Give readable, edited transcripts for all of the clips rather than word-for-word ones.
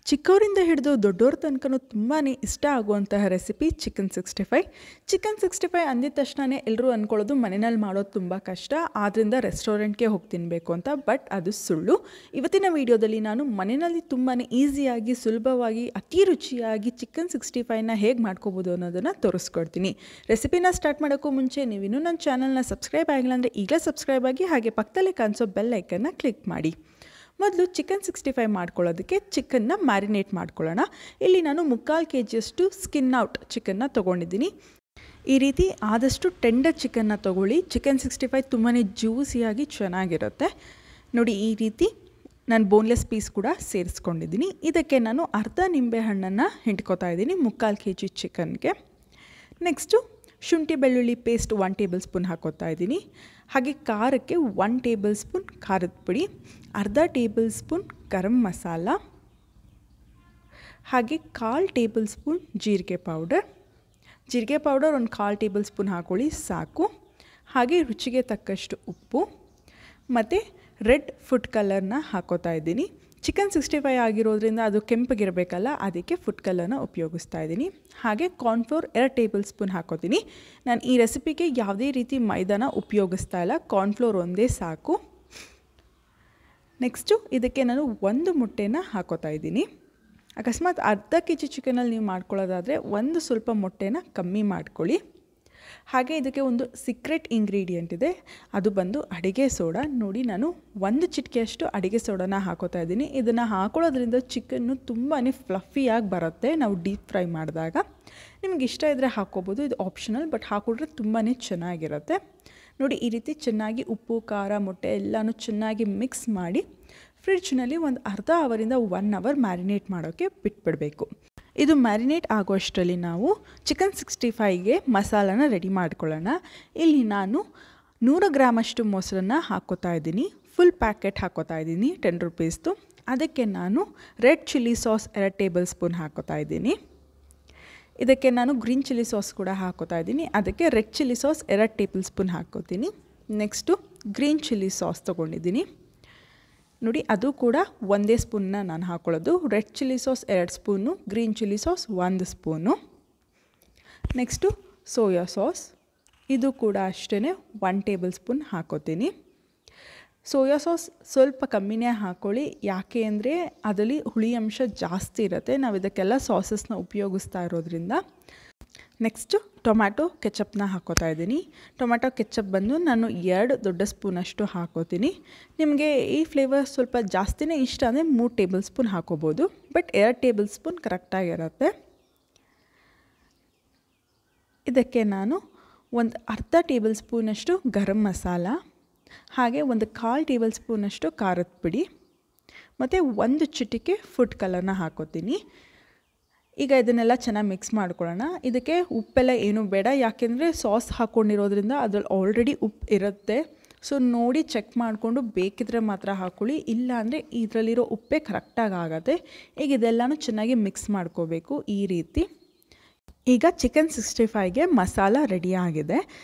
ಚಿಕ್ಕವರಿಂದ ಹಿಡಿದು ದೊಡ್ಡೋರ ತನಕನೂ ತುಂಬಾ ಇಷ್ಟ ಆಗುವಂತಹ ರೆಸಿಪಿ ಚಿಕನ್ 65. ಚಿಕನ್ 65 ಅಂದಿದ ತಕ್ಷಣವೇ ಎಲ್ಲರೂ ಅಂದ್ಕೊಳ್ಳೋದು ಮನೆಯಲ್ಲಿ ಮಾಡೋದು ತುಂಬ ಕಷ್ಟ, ಆದ್ದರಿಂದ ರೆಸ್ಟೋರೆಂಟ್ಗೆ ಹೋಗಿ ತಿನ್ನಬೇಕು ಅಂತ. ಬಟ್ ಅದು ಸುಳ್ಳು. ಇವತ್ತಿನ ವಿಡಿಯೋದಲ್ಲಿ ನಾನು ಮನೆಯಲ್ಲಿ ತುಂಬಾ ಈಸಿಯಾಗಿ ಸುಲಭವಾಗಿ ಅತಿ ರುಚಿಯಾಗಿ ಚಿಕನ್ 65ನ ಹೇಗೆ ಮಾಡ್ಕೋಬೋದು ಅನ್ನೋದನ್ನು ತೋರಿಸ್ಕೊಡ್ತೀನಿ. ರೆಸಿಪಿನ ಸ್ಟಾರ್ಟ್ ಮಾಡೋಕ್ಕೂ ಮುಂಚೆ ನೀವಿನ್ನೂ ನನ್ನ ಚಾನಲ್ನ ಸಬ್ಸ್ಕ್ರೈಬ್ ಆಗಿಲ್ಲ ಅಂದರೆ ಈಗಲೇ ಸಬ್ಸ್ಕ್ರೈಬ್ ಆಗಿ, ಹಾಗೆ ಪಕ್ಕದಲ್ಲೇ ಕಾಣಿಸೋ ಬೆಲ್ ಐಕನ್ನ ಕ್ಲಿಕ್ ಮಾಡಿ. ಮೊದಲು ಚಿಕನ್ 65 ಮಾಡ್ಕೊಳ್ಳೋದಕ್ಕೆ ಚಿಕನ್ನ ಮ್ಯಾರಿನೇಟ್ ಮಾಡ್ಕೊಳ್ಳೋಣ. ಇಲ್ಲಿ ನಾನು 3/4 kg ಸ್ಕಿನ್ ಔಟ್ ಚಿಕನ್ನ ತೊಗೊಂಡಿದ್ದೀನಿ. ಈ ರೀತಿ ಆದಷ್ಟು ಟೆಂಡರ್ ಚಿಕನ್ನ ತೊಗೊಳ್ಳಿ. ಚಿಕನ್ 65 ತುಂಬಾ ಜ್ಯೂಸಿಯಾಗಿ ಚೆನ್ನಾಗಿರುತ್ತೆ. ನೋಡಿ, ಈ ರೀತಿ ನಾನು ಬೋನ್ಲೆಸ್ ಪೀಸ್ ಕೂಡ ಸೇರಿಸ್ಕೊಂಡಿದ್ದೀನಿ. ಇದಕ್ಕೆ ನಾನು ಅರ್ಧ ನಿಂಬೆಹಣ್ಣನ್ನು ಹಿಂಡ್ಕೊತಾ ಇದ್ದೀನಿ 3/4 kg ಚಿಕನ್ಗೆ. ನೆಕ್ಸ್ಟು ಶುಂಠಿ ಬೆಳ್ಳುಳ್ಳಿ ಪೇಸ್ಟ್ 1 ಟೇಬಲ್ ಸ್ಪೂನ್ ಹಾಕೋತಾ ಇದ್ದೀನಿ. ಹಾಗೆ ಖಾರಕ್ಕೆ 1 ಟೇಬಲ್ ಸ್ಪೂನ್ ಖಾರದ ಪುಡಿ, ಅರ್ಧ ಟೇಬಲ್ ಸ್ಪೂನ್ ಗರಂ ಮಸಾಲ, ಹಾಗೆ 1/4 ಟೇಬಲ್ ಸ್ಪೂನ್ ಜೀರಿಗೆ ಪೌಡರ್ ಒಂದು 1/4 ಟೇಬಲ್ ಸ್ಪೂನ್ ಹಾಕೊಳ್ಳಿ ಸಾಕು. ಹಾಗೆ ರುಚಿಗೆ ತಕ್ಕಷ್ಟು ಉಪ್ಪು ಮತ್ತು ರೆಡ್ ಫುಡ್ ಕಲರ್ನ ಹಾಕೋತಾ ಇದ್ದೀನಿ. ಚಿಕನ್ 65 ಆಗಿರೋದ್ರಿಂದ ಅದು ಕೆಂಪಗಿರಬೇಕಲ್ಲ, ಅದಕ್ಕೆ ಫುಡ್ ಕಲರ್ನ ಉಪಯೋಗಿಸ್ತಾ ಇದ್ದೀನಿ. ಹಾಗೆ ಕಾರ್ನ್ಫ್ಲೋರ್ 2 ಟೇಬಲ್ ಸ್ಪೂನ್ ಹಾಕೋತೀನಿ. ನಾನು ಈ ರೆಸಿಪಿಗೆ ಯಾವುದೇ ರೀತಿ ಮೈದಾನ ಉಪಯೋಗಿಸ್ತಾ ಇಲ್ಲ, ಕಾರ್ನ್ಫ್ಲೋರ್ ಒಂದೇ ಸಾಕು. ನೆಕ್ಸ್ಟು ಇದಕ್ಕೆ ನಾನು 1 ಮೊಟ್ಟೆನ ಹಾಕೋತಾ ಇದ್ದೀನಿ. ಅಕಸ್ಮಾತ್ ಅರ್ಧ kg ಚಿಕನಲ್ಲಿ ನೀವು ಮಾಡ್ಕೊಳ್ಳೋದಾದರೆ ಸ್ವಲ್ಪ ಮೊಟ್ಟೆನ ಕಮ್ಮಿ ಮಾಡ್ಕೊಳ್ಳಿ. ಹಾಗೆ ಇದಕ್ಕೆ ಒಂದು ಸೀಕ್ರೆಟ್ ಇಂಗ್ರೀಡಿಯೆಂಟ್ ಇದೆ, ಅದು ಬಂದು ಅಡುಗೆ ಸೋಡಾ. ನೋಡಿ, ನಾನು 1 ಚಿಟಿಕೆಯಷ್ಟು ಅಡುಗೆ ಸೋಡಾನ ಹಾಕೋತಾ ಇದ್ದೀನಿ. ಇದನ್ನು ಹಾಕೊಳ್ಳೋದ್ರಿಂದ ಚಿಕನ್ನು ತುಂಬಾ ಫ್ಲಫಿಯಾಗಿ ಬರುತ್ತೆ ನಾವು ಡೀಪ್ ಫ್ರೈ ಮಾಡಿದಾಗ. ನಿಮ್ಗೆ ಇಷ್ಟ ಇದ್ದರೆ ಹಾಕ್ಕೋಬೋದು, ಇದು ಆಪ್ಷನಲ್, ಬಟ್ ಹಾಕಿದ್ರೆ ತುಂಬಾ ಚೆನ್ನಾಗಿರುತ್ತೆ. ನೋಡಿ, ಈ ರೀತಿ ಚೆನ್ನಾಗಿ ಉಪ್ಪು ಖಾರ ಮೊಟ್ಟೆ ಎಲ್ಲನೂ ಚೆನ್ನಾಗಿ ಮಿಕ್ಸ್ ಮಾಡಿ ಫ್ರಿಡ್ಜ್ನಲ್ಲಿ ಒಂದು ಅರ್ಧ ಅವರಿಂದ 1 ಅವರ್ ಮ್ಯಾರಿನೇಟ್ ಮಾಡೋಕ್ಕೆ ಬಿಟ್ಬಿಡಬೇಕು. ಇದು ಮ್ಯಾರಿನೇಟ್ ಆಗೋಷ್ಟರಲ್ಲಿ ನಾವು ಚಿಕನ್ 65ಗೆ ಮಸಾಲಾನ ರೆಡಿ ಮಾಡ್ಕೊಳ್ಳೋಣ. ಇಲ್ಲಿ ನಾನು 100 ಗ್ರಾಮಷ್ಟು ಮೊಸರನ್ನ ಹಾಕೋತಾ ಇದ್ದೀನಿ. ಫುಲ್ ಪ್ಯಾಕೆಟ್ ಹಾಕೋತಾ ಇದ್ದೀನಿ 10 ರೂಪೀಸ್ದು. ಅದಕ್ಕೆ ನಾನು red chilli sauce 2 table spoon ಹಾಕೋತಾ ಇದ್ದೀನಿ. ಇದಕ್ಕೆ ನಾನು ಗ್ರೀನ್ ಚಿಲ್ಲಿ ಸಾಸ್ ಕೂಡ ಹಾಕೋತಾ ಇದ್ದೀನಿ. ಅದಕ್ಕೆ red chilli sauce 2 tablespoon ಹಾಕೋತೀನಿ. ನೆಕ್ಸ್ಟು ಗ್ರೀನ್ ಚಿಲ್ಲಿ ಸಾಸ್ ತೊಗೊಂಡಿದ್ದೀನಿ. ನೋಡಿ, ಅದು ಕೂಡ ಒಂದೇ ಸ್ಪೂನ್ನ ನಾನು ಹಾಕೊಳ್ಳೋದು. Red chilli sauce 2 spoon, green chilli sauce 1 spoon. Next soya sauce, ಇದು ಕೂಡ ಅಷ್ಟೇ 1 ಟೇಬಲ್ ಸ್ಪೂನ್ ಹಾಕೋತೀನಿ. ಸೋಯಾ ಸಾಸ್ ಸ್ವಲ್ಪ ಕಮ್ಮಿನೇ ಹಾಕ್ಕೊಳ್ಳಿ, ಯಾಕೆ ಅಂದರೆ ಅದರಲ್ಲಿ ಹುಳಿ ಅಂಶ ಜಾಸ್ತಿ ಇರುತ್ತೆ, ನಾವು ಇದಕ್ಕೆಲ್ಲ ಸಾಸಸ್ನ ಉಪಯೋಗಿಸ್ತಾ ಇರೋದ್ರಿಂದ. ನೆಕ್ಸ್ಟು ಟೊಮ್ಯಾಟೊ ಕೆಚಪ್ನ ಹಾಕೋತಾ ಇದ್ದೀನಿ. ಟೊಮ್ಯಾಟೊ ಕೆಚಪ್ ಬಂದು ನಾನು 2 ದೊಡ್ಡ ಸ್ಪೂನಷ್ಟು ಹಾಕೋತೀನಿ. ನಿಮಗೆ ಈ ಫ್ಲೇವರ್ ಸ್ವಲ್ಪ ಜಾಸ್ತಿನೇ ಇಷ್ಟ ಅಂದರೆ 3 ಟೇಬಲ್ ಸ್ಪೂನ್ ಹಾಕೋಬೋದು, ಬಟ್ 2 ಟೇಬಲ್ ಸ್ಪೂನ್ ಕರೆಕ್ಟಾಗಿರುತ್ತೆ. ಇದಕ್ಕೆ ನಾನು ಒಂದು ಅರ್ಧ ಟೇಬಲ್ ಸ್ಪೂನಷ್ಟು ಗರಂ ಮಸಾಲ, ಹಾಗೆ ಒಂದು 1/4 ಟೇಬಲ್ ಸ್ಪೂನಷ್ಟು ಖಾರದ ಪುಡಿ ಮತ್ತು 1 ಚಿಟಿಕೆ ಫುಡ್ ಕಲರ್ನ ಹಾಕೋತೀನಿ. ಈಗ ಇದನ್ನೆಲ್ಲ ಚೆನ್ನಾಗಿ ಮಿಕ್ಸ್ ಮಾಡ್ಕೊಳ್ಳೋಣ. ಇದಕ್ಕೆ ಉಪ್ಪೆಲ್ಲ ಏನೂ ಬೇಡ, ಯಾಕೆಂದರೆ ಸಾಸ್ ಹಾಕ್ಕೊಂಡಿರೋದ್ರಿಂದ ಅದ್ರಲ್ಲಿ ಆಲ್ರೆಡಿ ಉಪ್ಪು ಇರುತ್ತೆ. ಸೊ ನೋಡಿ ಚೆಕ್ ಮಾಡಿಕೊಂಡು ಬೇಕಿದ್ರೆ ಮಾತ್ರ ಹಾಕ್ಕೊಳ್ಳಿ, ಇಲ್ಲ ಅಂದರೆ ಇದರಲ್ಲಿರೋ ಉಪ್ಪೇ ಕರೆಕ್ಟಾಗಿ ಆಗುತ್ತೆ. ಈಗ ಇದೆಲ್ಲನೂ ಚೆನ್ನಾಗಿ ಮಿಕ್ಸ್ ಮಾಡ್ಕೋಬೇಕು ಈ ರೀತಿ. ಈಗ ಚಿಕನ್ 65ಗೆ ಮಸಾಲ ರೆಡಿ ಆಗಿದೆ.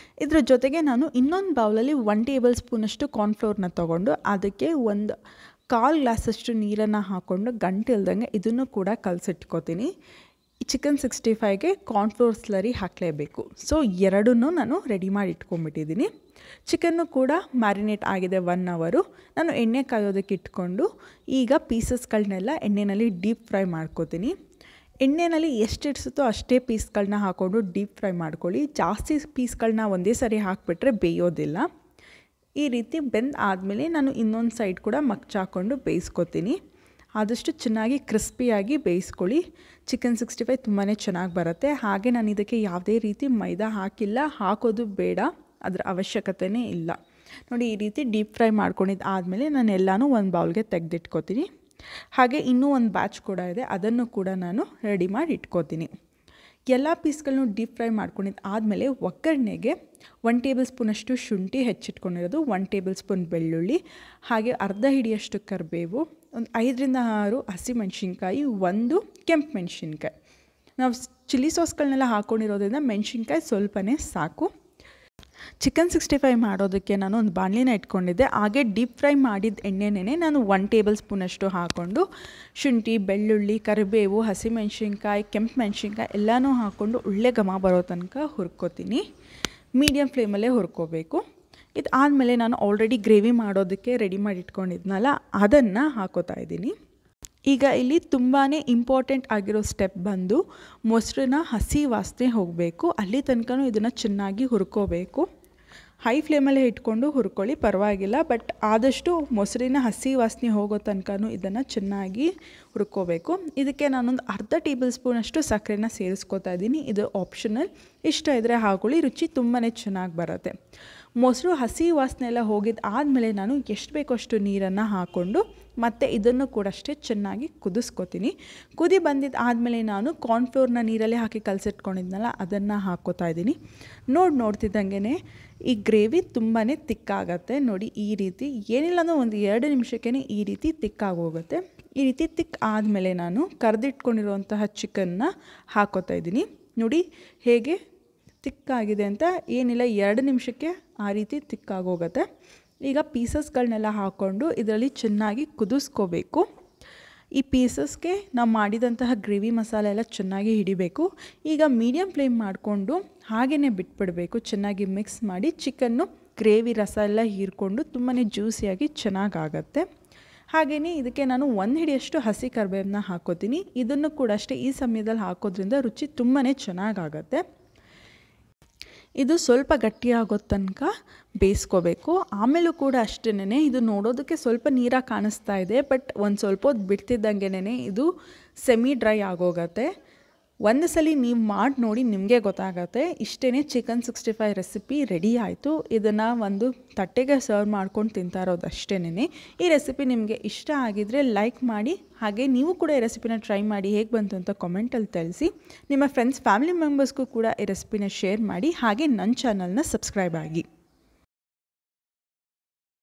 ಇದ್ರ ಜೊತೆಗೆ ನಾನು ಇನ್ನೊಂದು ಬೌಲಲ್ಲಿ 1 ಟೇಬಲ್ ಸ್ಪೂನಷ್ಟು ಕಾರ್ನ್ಫ್ಲೋರ್ನ ತೊಗೊಂಡು ಅದಕ್ಕೆ ಒಂದು 1/4 ಗ್ಲಾಸಷ್ಟು ನೀರನ್ನು ಹಾಕ್ಕೊಂಡು ಗಂಟು ಇಲ್ದಂಗೆ ಇದನ್ನು ಕೂಡ ಕಲಸಿಟ್ಕೋತೀನಿ. ಚಿಕನ್ 65ಗೆ ಕಾರ್ನ್ಫ್ಲೋರ್ ಸ್ಲರಿ ಹಾಕಲೇಬೇಕು. ಸೊ ಎರಡನ್ನೂ ನಾನು ರೆಡಿ ಮಾಡಿ ಇಟ್ಕೊಂಡ್ಬಿಟ್ಟಿದ್ದೀನಿ. ಚಿಕನ್ನು ಕೂಡ ಮ್ಯಾರಿನೇಟ್ ಆಗಿದೆ 1 ಅವರು. ನಾನು ಎಣ್ಣೆ ಕಾಯೋದಕ್ಕೆ ಇಟ್ಕೊಂಡು ಈಗ ಪೀಸಸ್ಗಳನ್ನೆಲ್ಲ ಎಣ್ಣೆಯಲ್ಲಿ ಡೀಪ್ ಫ್ರೈ ಮಾಡ್ಕೋತೀನಿ. ಎಣ್ಣೆಯಲ್ಲಿ ಎಷ್ಟು ಇಡಿಸುತ್ತೋ ಅಷ್ಟೇ ಪೀಸ್ಗಳನ್ನ ಹಾಕ್ಕೊಂಡು ಡೀಪ್ ಫ್ರೈ ಮಾಡ್ಕೊಳ್ಳಿ. ಜಾಸ್ತಿ ಪೀಸ್ಗಳನ್ನ ಒಂದೇ ಸರಿ ಹಾಕಿಬಿಟ್ರೆ ಬೇಯೋದಿಲ್ಲ. ಈ ರೀತಿ ಬೆಂದು ಆದಮೇಲೆ ನಾನು ಇನ್ನೊಂದು ಸೈಡ್ ಕೂಡ ಮಗ್ಚಾಕೊಂಡು ಬೇಯಿಸ್ಕೊತೀನಿ. ಆದಷ್ಟು ಚೆನ್ನಾಗಿ ಕ್ರಿಸ್ಪಿಯಾಗಿ ಬೇಯಿಸ್ಕೊಳ್ಳಿ. ಚಿಕನ್ 65 ತುಂಬಾ ಚೆನ್ನಾಗಿ ಬರುತ್ತೆ. ಹಾಗೆ ನಾನು ಇದಕ್ಕೆ ಯಾವುದೇ ರೀತಿ ಮೈದಾ ಹಾಕಿಲ್ಲ, ಹಾಕೋದು ಬೇಡ, ಅದರ ಅವಶ್ಯಕತೆಯೇ ಇಲ್ಲ. ನೋಡಿ, ಈ ರೀತಿ ಡೀಪ್ ಫ್ರೈ ಮಾಡ್ಕೊಂಡಿದ್ದು ಆದಮೇಲೆ ನಾನು ಎಲ್ಲನೂ ಒಂದು ಬೌಲ್ಗೆ ತೆಗೆದಿಟ್ಕೋತೀನಿ. ಹಾಗೆ ಇನ್ನೂ ಒಂದು ಬ್ಯಾಚ್ ಕೂಡ ಇದೆ, ಅದನ್ನು ಕೂಡ ನಾನು ರೆಡಿ ಮಾಡಿ ಇಟ್ಕೋತೀನಿ. ಎಲ್ಲ ಪೀಸ್ಗಳನ್ನು ಡೀಪ್ ಫ್ರೈ ಮಾಡ್ಕೊಂಡಿದ್ದು ಆದಮೇಲೆ ಒಗ್ಗರಣೆಗೆ 1 ಟೇಬಲ್ ಸ್ಪೂನಷ್ಟು ಶುಂಠಿ ಹೆಚ್ಚಿಟ್ಕೊಂಡಿರೋದು, 1 ಟೇಬಲ್ ಸ್ಪೂನ್ ಬೆಳ್ಳುಳ್ಳಿ, ಹಾಗೆ ಅರ್ಧ ಹಿಡಿಯಷ್ಟು ಕರಿಬೇವು, ಒಂದು 5ರಿಂದ 6 ಹಸಿಮೆಣ್ಸಿನ್ಕಾಯಿ, 1 ಕೆಂಪು ಮೆಣಸಿನ್ಕಾಯಿ. ನಾವು ಚಿಲ್ಲಿ ಸಾಸ್ಗಳನ್ನೆಲ್ಲ ಹಾಕ್ಕೊಂಡಿರೋದ್ರಿಂದ ಮೆಣಸಿನ್ಕಾಯಿ ಸ್ವಲ್ಪನೇ ಸಾಕು. ಚಿಕನ್ 65 ಮಾಡೋದಕ್ಕೆ ನಾನು ಒಂದು ಬಾಣಲಿನ ಇಟ್ಕೊಂಡಿದ್ದೆ. ಹಾಗೆ ಡೀಪ್ ಫ್ರೈ ಮಾಡಿದ ಎಣ್ಣೆನೇ ನಾನು 1 ಟೇಬಲ್ ಸ್ಪೂನಷ್ಟು ಹಾಕ್ಕೊಂಡು ಶುಂಠಿ, ಬೆಳ್ಳುಳ್ಳಿ, ಕರಿಬೇವು, ಹಸಿಮೆಣ್ಸಿನ್ಕಾಯಿ, ಕೆಂಪು ಮೆಣಸಿನ್ಕಾಯಿ ಎಲ್ಲನೂ ಹಾಕ್ಕೊಂಡು ಒಳ್ಳೆ ಘಮ ಬರೋ ತನಕ ಹುರ್ಕೋತೀನಿ. ಮೀಡಿಯಮ್ ಫ್ಲೇಮಲ್ಲೇ ಹುರ್ಕೋಬೇಕು. ಇದು ಆದಮೇಲೆ ನಾನು ಆಲ್ರೆಡಿ ಗ್ರೇವಿ ಮಾಡೋದಕ್ಕೆ ರೆಡಿ ಮಾಡಿ ಇಟ್ಕೊಂಡಿದ್ನಲ್ಲ ಅದನ್ನು ಹಾಕೋತಾ ಇದ್ದೀನಿ. ಈಗ ಇಲ್ಲಿ ತುಂಬಾ ಇಂಪಾರ್ಟೆಂಟ್ ಆಗಿರೋ ಸ್ಟೆಪ್ ಬಂದು ಮೊಸರನ್ನ ಹಸಿ ವಾಸನೆ ಹೋಗಬೇಕು. ಅಲ್ಲಿ ತನಕ ಇದನ್ನು ಚೆನ್ನಾಗಿ ಹುರ್ಕೋಬೇಕು. ಹೈ ಫ್ಲೇಮಲ್ಲೇ ಇಟ್ಕೊಂಡು ಹುರ್ಕೊಳ್ಳಿ, ಪರವಾಗಿಲ್ಲ. ಬಟ್ ಆದಷ್ಟು ಮೊಸರಿನ ಹಸಿ ವಾಸನೆ ಹೋಗೋ ತನಕ ಇದನ್ನು ಚೆನ್ನಾಗಿ ಹುರ್ಕೋಬೇಕು. ಇದಕ್ಕೆ ನಾನೊಂದು ಅರ್ಧ ಟೇಬಲ್ ಸ್ಪೂನಷ್ಟು ಸಕ್ಕರೆನ ಸೇರಿಸ್ಕೋತಾ ಇದ್ದೀನಿ. ಇದು ಆಪ್ಷನಲ್, ಇಷ್ಟ ಇದ್ದರೆ ಹಾಕೊಳ್ಳಿ, ರುಚಿ ತುಂಬಾ ಚೆನ್ನಾಗಿ ಬರುತ್ತೆ. ಮೊಸರು ಹಸಿ ವಾಸನೆ ಎಲ್ಲ ಹೋಗಿದ್ದು ಆದಮೇಲೆ ನಾನು ಎಷ್ಟು ಬೇಕೋ ಅಷ್ಟು ನೀರನ್ನು ಹಾಕ್ಕೊಂಡು ಮತ್ತು ಇದನ್ನು ಕೂಡ ಅಷ್ಟೇ ಚೆನ್ನಾಗಿ ಕುದಿಸ್ಕೊತೀನಿ. ಕುದಿ ಬಂದಿದ್ದು ಆದಮೇಲೆ ನಾನು ಕಾರ್ನ್ಫ್ಲೋರ್ನ ನೀರಲ್ಲೇ ಹಾಕಿ ಕಲಸಿಟ್ಕೊಂಡಿದ್ನಲ್ಲ ಅದನ್ನು ಹಾಕ್ಕೋತಾ ಇದ್ದೀನಿ. ನೋಡ್ತಿದ್ದಂಗೆ ಈ ಗ್ರೇವಿ ತುಂಬಾ ತಿಕ್ಕಾಗತ್ತೆ. ನೋಡಿ, ಈ ರೀತಿ ಏನಿಲ್ಲ ಅಂದರೆ ಒಂದು 2 ನಿಮಿಷಕ್ಕೇ ಈ ರೀತಿ ತಿಕ್ಕಾಗೋಗುತ್ತೆ. ಈ ರೀತಿ ತಿಕ್ ಆದಮೇಲೆ ನಾನು ಕರೆದಿಟ್ಕೊಂಡಿರುವಂತಹ ಚಿಕನ್ನ ಹಾಕ್ಕೋತಾ ಇದ್ದೀನಿ. ನೋಡಿ ಹೇಗೆ ತಿಕ್ಕಾಗಿದೆ ಅಂತ. ಏನಿಲ್ಲ, 2 ನಿಮಿಷಕ್ಕೆ ಆ ರೀತಿ ತಿಕ್ಕಾಗೋಗುತ್ತೆ. ಈಗ ಪೀಸಸ್ಗಳನ್ನೆಲ್ಲ ಹಾಕ್ಕೊಂಡು ಇದರಲ್ಲಿ ಚೆನ್ನಾಗಿ ಕುದಿಸ್ಕೋಬೇಕು. ಈ ಪೀಸಸ್ಗೆ ನಾವು ಮಾಡಿದಂತಹ ಗ್ರೇವಿ ಮಸಾಲೆ ಎಲ್ಲ ಚೆನ್ನಾಗಿ ಹಿಡಿಬೇಕು. ಈಗ ಮೀಡಿಯಮ್ ಫ್ಲೇಮ್ ಮಾಡಿಕೊಂಡು ಹಾಗೇ ಬಿಟ್ಬಿಡಬೇಕು. ಚೆನ್ನಾಗಿ ಮಿಕ್ಸ್ ಮಾಡಿ ಚಿಕನ್ನು ಗ್ರೇವಿ ರಸ ಎಲ್ಲ ಹೀರ್ಕೊಂಡು ತುಂಬಾ ಜ್ಯೂಸಿಯಾಗಿ ಚೆನ್ನಾಗಾಗತ್ತೆ. ಹಾಗೆಯೇ ಇದಕ್ಕೆ ನಾನು 1 ಹಿಡಿಯಷ್ಟು ಹಸಿ ಕರಿಬೇವನ್ನ ಹಾಕ್ಕೋತೀನಿ. ಇದನ್ನು ಕೂಡ ಅಷ್ಟೇ ಈ ಸಮಯದಲ್ಲಿ ಹಾಕೋದ್ರಿಂದ ರುಚಿ ತುಂಬಾ ಚೆನ್ನಾಗಾಗತ್ತೆ. ಇದು ಸ್ವಲ್ಪ ಗಟ್ಟಿಯಾಗೋ ತನಕ ಬೇಯಿಸ್ಕೋಬೇಕು. ಆಮೇಲೂ ಕೂಡ ಅಷ್ಟೇನೆ, ಇದು ನೋಡೋದಕ್ಕೆ ಸ್ವಲ್ಪ ನೀರಾಗಿ ಕಾಣಿಸ್ತಾ ಇದೆ, ಬಟ್ ಒಂದು ಸ್ವಲ್ಪ ಹೊತ್ತು ಬಿಡ್ತಿದ್ದಂಗೆ ಇದು ಸೆಮಿ ಡ್ರೈ ಆಗೋಗತ್ತೆ. ಒಂದು ಸಲ ನೀವು ಮಾಡಿ ನೋಡಿ, ನಿಮಗೆ ಗೊತ್ತಾಗತ್ತೆ. ಇಷ್ಟೇ, ಚಿಕನ್ 65 ರೆಸಿಪಿ ರೆಡಿ ಆಯಿತು. ಇದನ್ನು ಒಂದು ತಟ್ಟೆಗೆ ಸರ್ವ್ ಮಾಡ್ಕೊಂಡು ತಿಂತಾ ಇರೋದು ಅಷ್ಟೇನೆ. ಈ ರೆಸಿಪಿ ನಿಮಗೆ ಇಷ್ಟ ಆಗಿದ್ದರೆ ಲೈಕ್ ಮಾಡಿ, ಹಾಗೆ ನೀವು ಕೂಡ ಈ ರೆಸಿಪಿನ ಟ್ರೈ ಮಾಡಿ ಹೇಗೆ ಬಂತು ಅಂತ ಕಾಮೆಂಟಲ್ಲಿ ತಿಳಿಸಿ. ನಿಮ್ಮ ಫ್ರೆಂಡ್ಸ್, ಫ್ಯಾಮಿಲಿ ಮೆಂಬರ್ಸ್ಗೂ ಕೂಡ ಈ ರೆಸಿಪಿನ ಶೇರ್ ಮಾಡಿ. ಹಾಗೆ ನನ್ನ ಚಾನಲ್ನ ಸಬ್ಸ್ಕ್ರೈಬ್ ಆಗಿ.